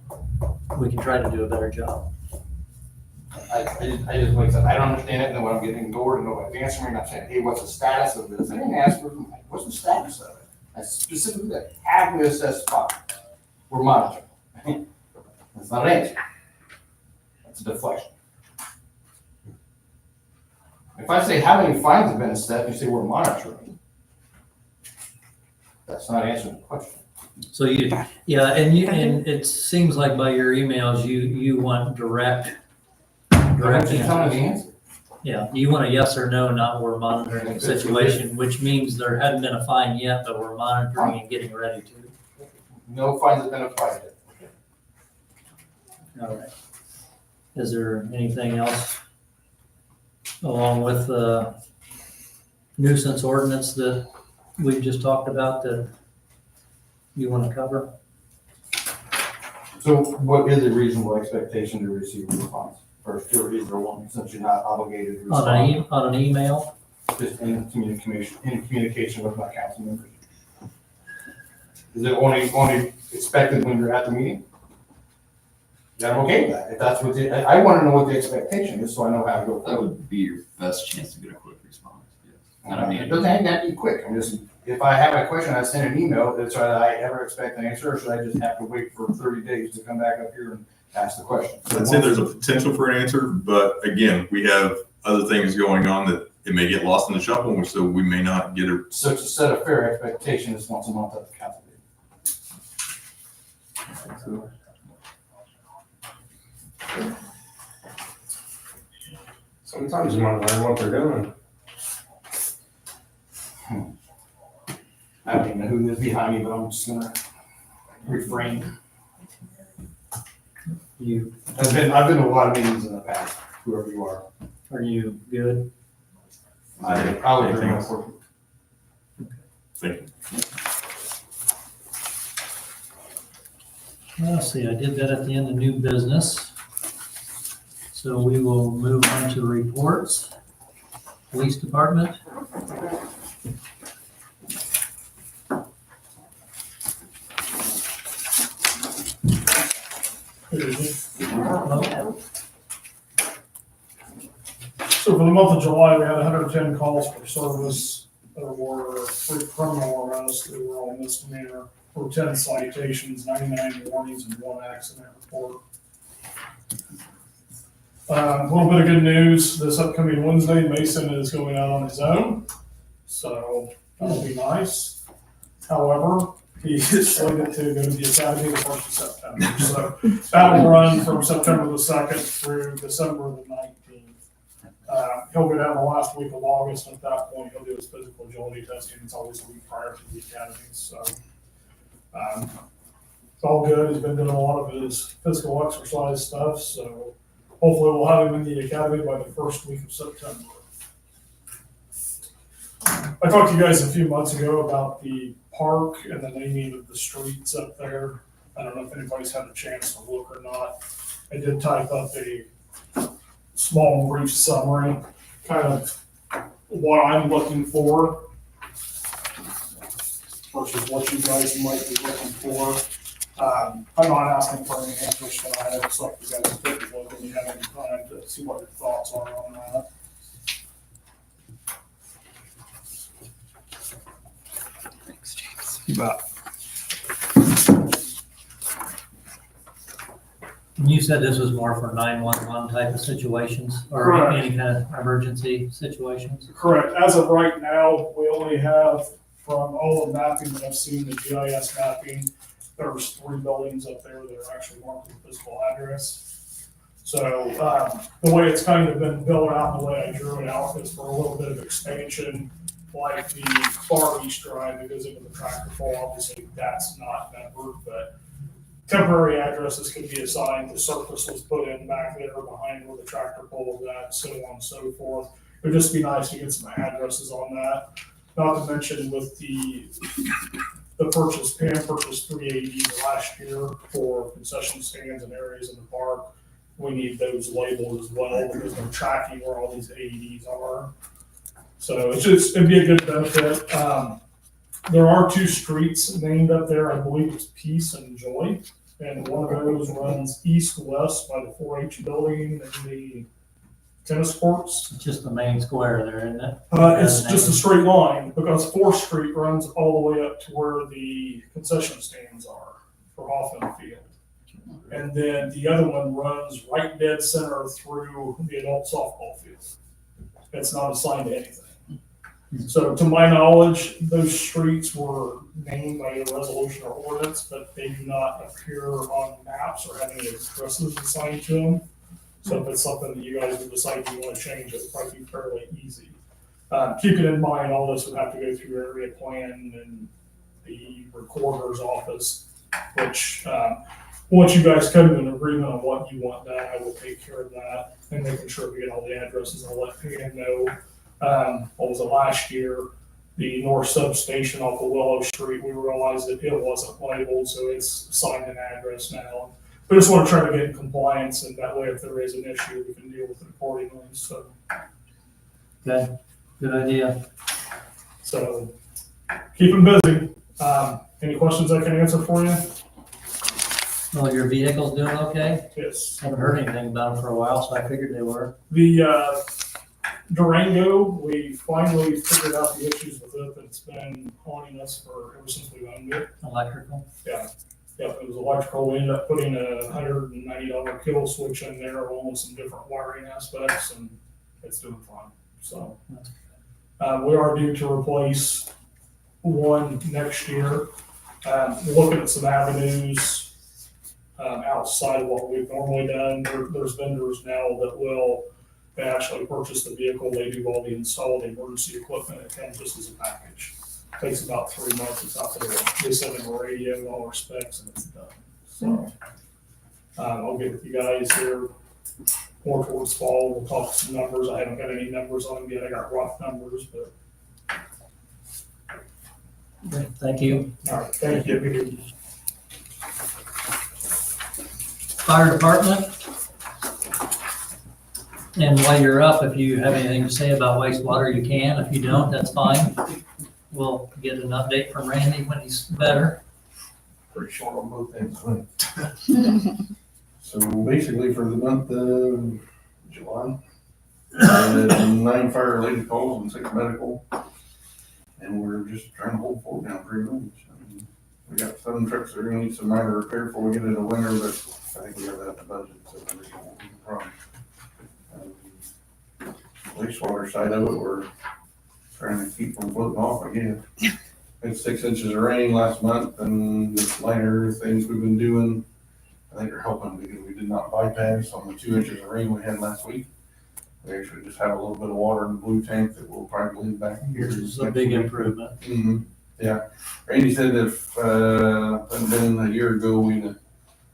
We can try to do a better job. I just, like I said, I don't understand it, and then when I'm getting ignored and nobody's answering, I'm saying, hey, what's the status of this? I didn't ask for, what's the status of it? I specifically said, have we assessed spot? We're monitoring. That's not an answer. That's a deflection. If I say, how many fines have been assessed, you say we're monitoring. That's not answering the question. So and it seems like by your emails, you want direct Direct, you tell me the answer. Yeah, you want a yes or no, not we're monitoring the situation, which means there hadn't been a fine yet, but we're monitoring and getting ready to. No fines have been applied yet. All right. Is there anything else along with the nuisance ordinance that we've just talked about that you want to cover? So what is a reasonable expectation to receive a response? Or is there one, since you're not obligated to respond? On an email? Just in communication with my council members. Is it only expected when you're at the meeting? Yeah, I'm okay with that. If that's what I want to know what the expectation is, so I know how to go That forward. would be your best chance to get a quick response. Yes. It doesn't have to be quick. I'm just, if I have a question, I send an email, should I ever expect an answer, or should I just have to wait for 30 days to come back up here and ask the question? I'd say there's a potential for an answer, but again, we have other things going on that it may get lost in the shuffle, so we may not get a. So to set a fair expectation is once a month at the council meeting. Sometimes you might learn what they're doing. I don't even know who is behind me, but I'm just gonna refrain. I've been to a lot of meetings in the past, whoever you are. Are you good? I would Anything very else? important. Thank you. Let's see, I did that at the end of new business. So we will move on to reports. Police Department. So for the month of July, we had 110 calls for service. There were 3 criminal arrests. They were all misdemeanor. There were 10 citations, 99 warnings, and 1 accident report. A little bit of good news. This upcoming Wednesday, Mason is going out on his own. So that'll be nice. However, he is slated to go to the academy the 1st of September. So that will run from September the 2nd through December the 19th. He'll go down the last week of August, and at that point, he'll do his physical agility testing. It's always a week prior to the academy, so it's all good. He's been doing a lot of his physical exercise stuff, so hopefully we'll have him in the academy by the 1st week of September. I talked to you guys a few months ago about the park and the naming of the streets up there. I don't know if anybody's had a chance to look or not. I did type up a small and brief summary, kind of what I'm looking for versus what you guys might be looking for. I'm not asking for any answers tonight. I just like you guys to take a look when you have any time to see what your thoughts are on that. Thanks, James. You bet. You said this was more for 911 type of situations or Correct. any kind of emergency situations? Correct. As of right now, we only have, from all the mapping that I've seen, the GIS mapping, there's 3 buildings up there that are actually marked with physical address. So the way it's kind of been built out, the way I drew it out is for a little bit of expansion, like the far east drive that goes into the tractor pull. Obviously, that's not numbered, but temporary addresses could be assigned. The surface was put in back there behind where the tractor pull is at, so on and so forth. It would just be nice to get some addresses on that. Not to mention with the Pam purchased 3 AEDs last year for concession stands and areas in the park. We need those labeled as well because they're tracking where all these AEDs are. So it'd be a good benefit. There are 2 streets named up there. I believe it's Peace and Joy. And one of those runs east-west by the 4-H building and the tennis courts. It's just the main square there, isn't it? It's just a straight line because 4th Street runs all the way up to where the concession stands are for Hoffman Field. And then the other one runs right dead center through the adult softball field. It's not assigned to anything. So to my knowledge, those streets were named by a resolution or ordinance, but they do not appear on maps or have any addresses assigned to them. So if it's something that you guys would decide you want to change, it would probably be fairly easy. Keeping in mind, all this would have to go through area plan and the recorder's office, which, once you guys come to an agreement on what you want done, I will take care of that and making sure we get all the addresses. I'll let Pam know. What was it last year? The north substation off of Willow Street, we realized that it wasn't labeled, so it's assigned an address now. We just want to try to get in compliance, and that way if there is an issue, we can deal with it accordingly. So, Okay, good idea. so keep them busy. Any questions I can answer for you? Well, your vehicle's doing okay? Yes. Haven't heard anything about them for a while, so I figured they were. The Durango, we finally figured out the issues with it. It's been haunting us ever since we owned it. Electrical. Yeah, it was electrical. We ended up putting a $190 kill switch in there along with some different wiring aspects, and it's doing fine. So we are due to replace one next year. Looking at some avenues outside of what we've normally done. There's vendors now that will actually purchase the vehicle. They do all the installed emergency equipment. It comes just as a package. Takes about 3 months. It's out there. They send them a radio and all our specs, and it's done. So I'll get with you guys here more towards fall. We'll talk some numbers. I haven't got any numbers on them yet. I got rough numbers, but Okay, thank you. all right. Thank you. Fire department. And while you're up, if you have anything to say about wastewater, you can. If you don't, that's fine. We'll get an update from Randy when he's better. Pretty short on both ends. So basically for the month of July, 9 fire-related calls and 6 medical. And we're just trying to hold fort down pretty much. I mean, we got 7 trucks that are gonna need some minor repair before we get into winter, but I think we have that in the budget, so there's no problem. Wastewater side of it, we're trying to keep from floating off again. It's 6 inches of rain last month, and the lighter things we've been doing, I think are helping because we did not bypass on the 2 inches of rain we had last week. We actually just have a little bit of water in the blue tank that we'll probably leave back here. This is a big improvement. Mm-hmm. Yeah. Randy said if it had been a year ago, we'd have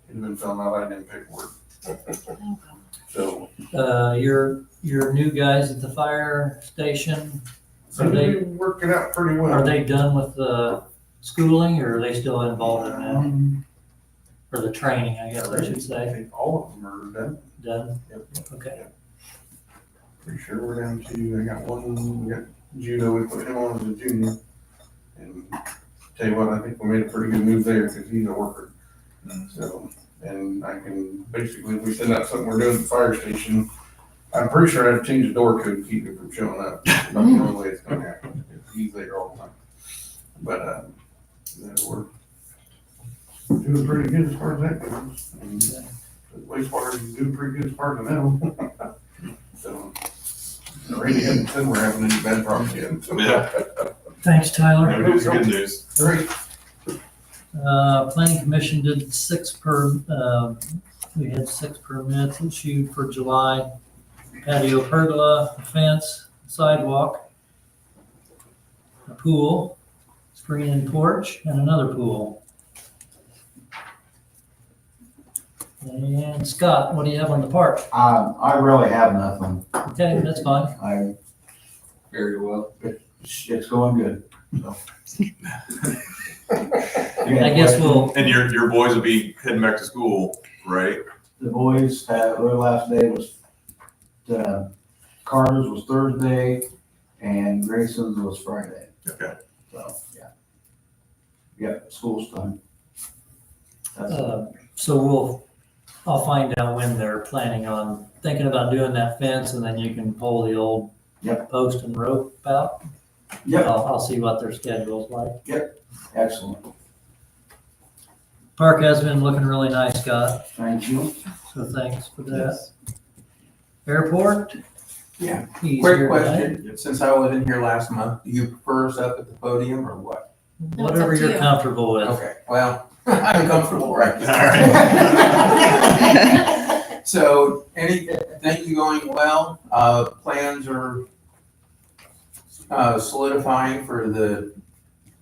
been filling out identity paperwork. So. Your new guys at the fire station, So they work it out pretty well. are they done with the schooling or are they still involved in that? Or the training, I guess I should I say. think all of them are done. Done? Yep. Okay. Pretty sure we're down to, I got one, we got judo, we put him on as a junior. And tell you what, I think we made a pretty good move there because he's a worker. So, and I can, basically, if we send out something we're doing at the fire station, I'm pretty sure I have to change the door code to keep it from showing up. That's the only way it's gonna happen. He's there all the time. But, we're doing pretty good as far as that goes. And the wastewater is doing pretty good as far as I know. So, Randy hasn't said we're having any bad problems yet. Yeah. Thanks, Tyler. Yeah, it's good news. Great. Planning commission did we had 6 permits issued for July. Patio pergola, a fence, sidewalk, a pool, screen and porch, and another pool. And Scott, what do you have on the park? I really have nothing. Okay, that's fine. Very well. It's going good. So. I guess we'll, And your boys will be heading back to school, right? The boys have, their last day was, Carter's was Thursday and Grayson's was Friday, Okay. so, yeah. Yeah, school's done. That's it. so I'll find out when they're planning on thinking about doing that fence, and then you can pull the old Yep. post and rope out. Yep, I'll see what their schedule's like. excellent. Park has been looking really nice, Scott, Thank you. so thanks for that. Airport? Yeah. He's Quick here tonight. question, since I wasn't here last month, do you prefer us up at the podium or what? Whatever It's up to you're you. comfortable with. Okay, well, I'm comfortable right now. So, anything going well? Plans are solidifying for the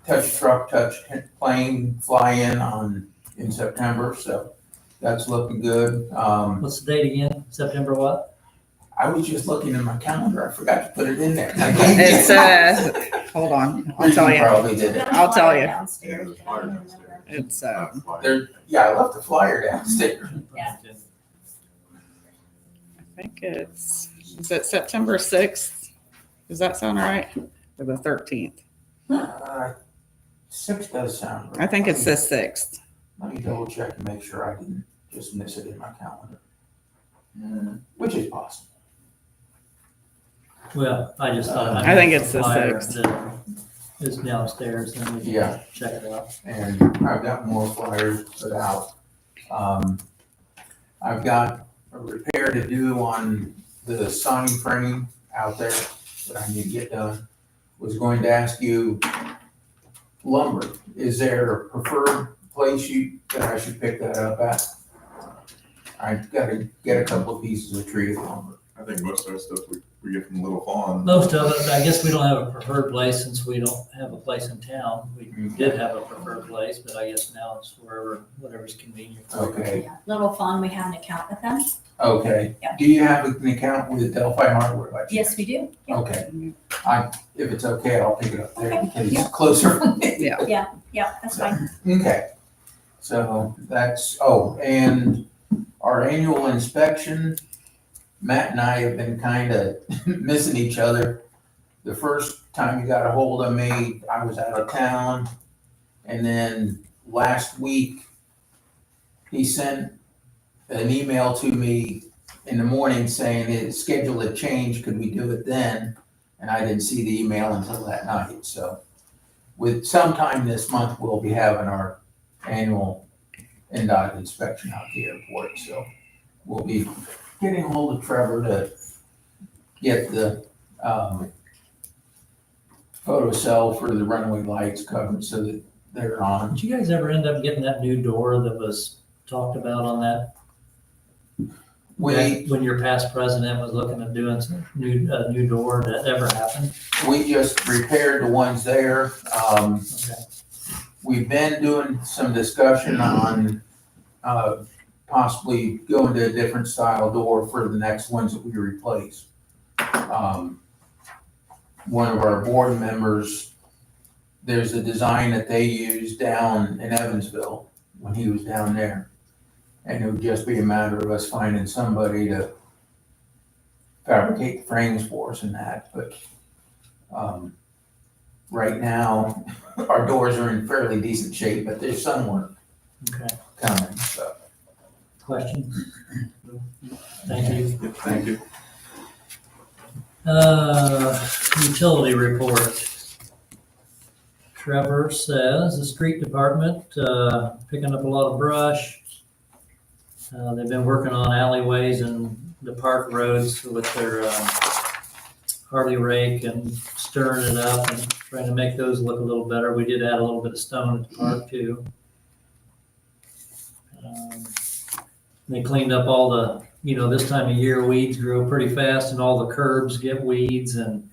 touch truck, touch plane fly-in in September, so that's looking good. What's the date again? September what? I was just looking at my calendar, I forgot to put it in there. It's, hold on, I'll tell you. Probably did it. I'll tell you. Yeah, Downstairs. there's a flyer downstairs. It's, Yeah, I left the flyer downstairs. Yeah. I think is it September 6th? Does that sound right? Or the 13th? 6 does sound right. I think it's the 6th. Let me double check and make sure I didn't just miss it in my calendar. Which is possible. Well, I just thought. I think it's the flyer 6th. that is downstairs, and we Yeah. can check it out. And I've got more flyers put out. I've got a repair to do on the sign frame out there that I need to get done. Was going to ask you, lumber, is there a preferred place that I should pick that up at? I've got to get a couple of pieces of treated lumber. I think most of that stuff we get from Little Fawn. Most of it, I guess we don't have a preferred place since we don't have a place in town. We did have a preferred place, but I guess now it's whatever's convenient. for you. Okay, Yeah. Little Fawn, we have an account with them. okay. Yeah. Do you have an account with Delphi Hardware by chance? Yes, we do. Yeah. Okay. If it's okay, I'll pick it up there Okay, because yeah. it's closer for me. Yeah. Yeah, that's fine. Okay. So that's, and our annual inspection, Matt and I have been kind of missing each other. The first time you got a hold of me, I was out of town. And then last week, he sent an email to me in the morning saying his schedule had changed, could we do it then? And I didn't see the email until that night, so with sometime this month, we'll be having our annual NDOT inspection out the airport, so we'll be getting a hold of Trevor to get the, photo cell for the runway lights covered so that they're on. Did you guys ever end up getting that new door that was talked about on that? We When your past president was looking at doing some new door, that ever happened? just repaired the ones there. Okay. We've been doing some discussion on, possibly going to a different style door for the next ones that we replace. One of our board members, there's a design that they used down in Evansville when he was down there. And it would just be a matter of us finding somebody to fabricate the frames for us and that, but, right now, our doors are in fairly decent shape, but there's some work Okay. coming, so. Questions? Thank you. Yep, thank you. Utility report. Trevor says the street department, picking up a lot of brush. They've been working on alleyways and the park roads with their, Harley rake and stirring it up and trying to make those look a little better. We did add a little bit of stone at the park too. They cleaned up all the, this time of year, weeds grow pretty fast and all the curbs get weeds, and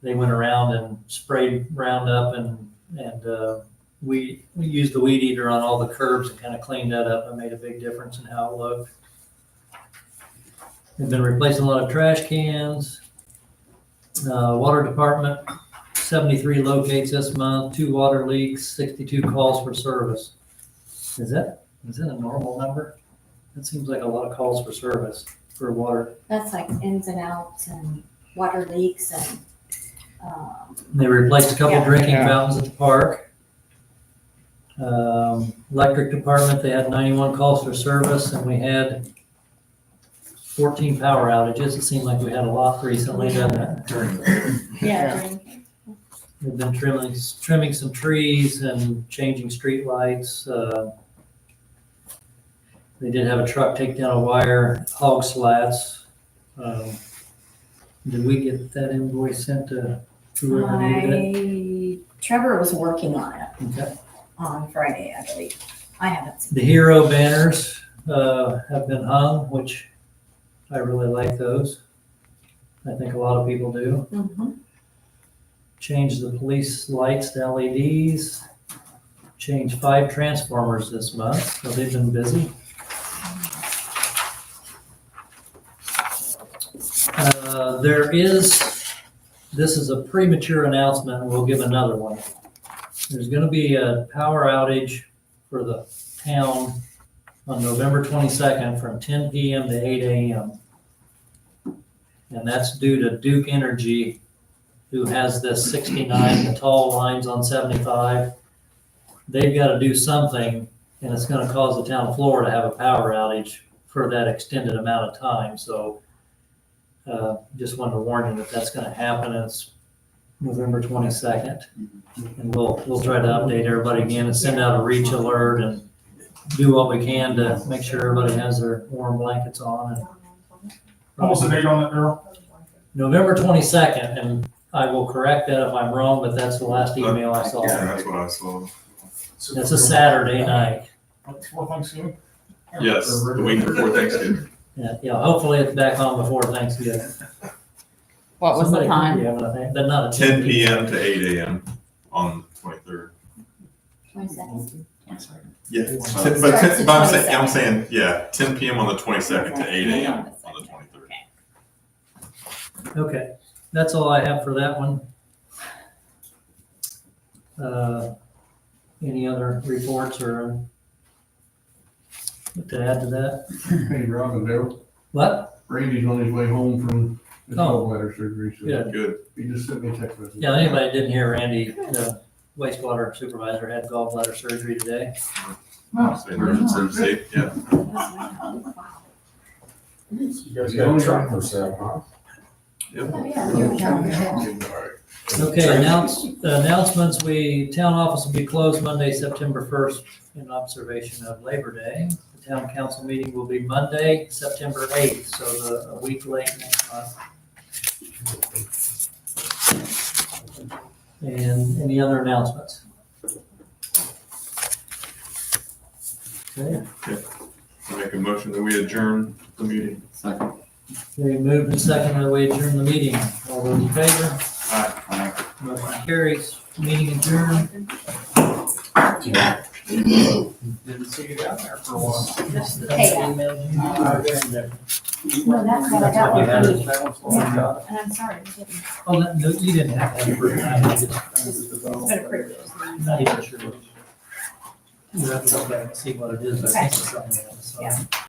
they went around and sprayed Roundup and we used the weed eater on all the curbs and kind of cleaned that up and made a big difference in how it looked. They've been replacing a lot of trash cans. Water department 73 locates this month, 2 water leaks, 62 calls for service. Is that a normal number? That seems like a lot of calls for service for water. That's like ins and outs and water leaks and, They replaced a couple Yeah. drinking fountains at the park. Electric department, they had 91 calls for service, and we had 14 power outages. It seemed like we had a lot recently, doesn't it? yeah. We've been trimming some trees and changing street lights. They did have a truck take down a wire, hog slats. Did we get that invoice sent to whoever needed it? Trevor was working on it Okay. on Friday, I believe. I haven't seen. The hero banners have been hung, which I really like those. I think a lot of people do. Mhm. Changed the police lights to LEDs. Changed 5 transformers this month, so they've been busy. This is a premature announcement, and we'll give another one. There's gonna be a power outage for the town on November 22nd from 10 PM to 8 AM. And that's due to Duke Energy, who has this 69, the tall lines on 75. They've got to do something, and it's going to cause the town of Florida to have a power outage for that extended amount of time. So just wanted to warn you that that's going to happen. It's November 22nd. And we'll try to update everybody again and send out a reach alert and do what we can to make sure everybody has their warm blankets on. And What was the date on that, Darrell? November 22nd, and I will correct that if I'm wrong, but that's the last email I saw. Yeah, that's what I saw. It's a Saturday night. Before Thanksgiving? Yes, the week before Thanksgiving. Yeah, hopefully it's back on before Thanksgiving. What was the Somebody- time? Yeah, but I think, but not a 10 PM to 8 AM on the 23rd. 22nd. Yeah, Starts but the I'm 22nd. saying, yeah, 10 PM on the 22nd to 8 AM on the 23rd. Okay, that's all I have for that one. Any other reports or to add to that? Hey, Robin, Darrell, What? Randy's on his way home from his Oh. gallbladder surgery, so Good. Good. he just sent me a text message. Yeah, anybody that didn't hear, Randy, the wastewater supervisor, had gallbladder surgery today. It's an emergency, yeah. You guys got a truck for sale, huh? Oh, yeah. Okay, announcements, town office will be closed Monday, September 1st in observation of Labor Day. The town council meeting will be Monday, September 8th, so a week late next month. And any other announcements? Okay, I make a motion that we adjourn the meeting. Second. we moved and seconded, we adjourn the meeting. All those in favor? Aye. Motion carries, meeting adjourned. Didn't see you down there for a while. Hey, no, that's what I got with me. And I'm sorry, I didn't. Oh, no, you didn't have to have it. I Just gonna print it. I'm not even sure. You have to go back and see what it is, but I think it's something else. So. Yeah.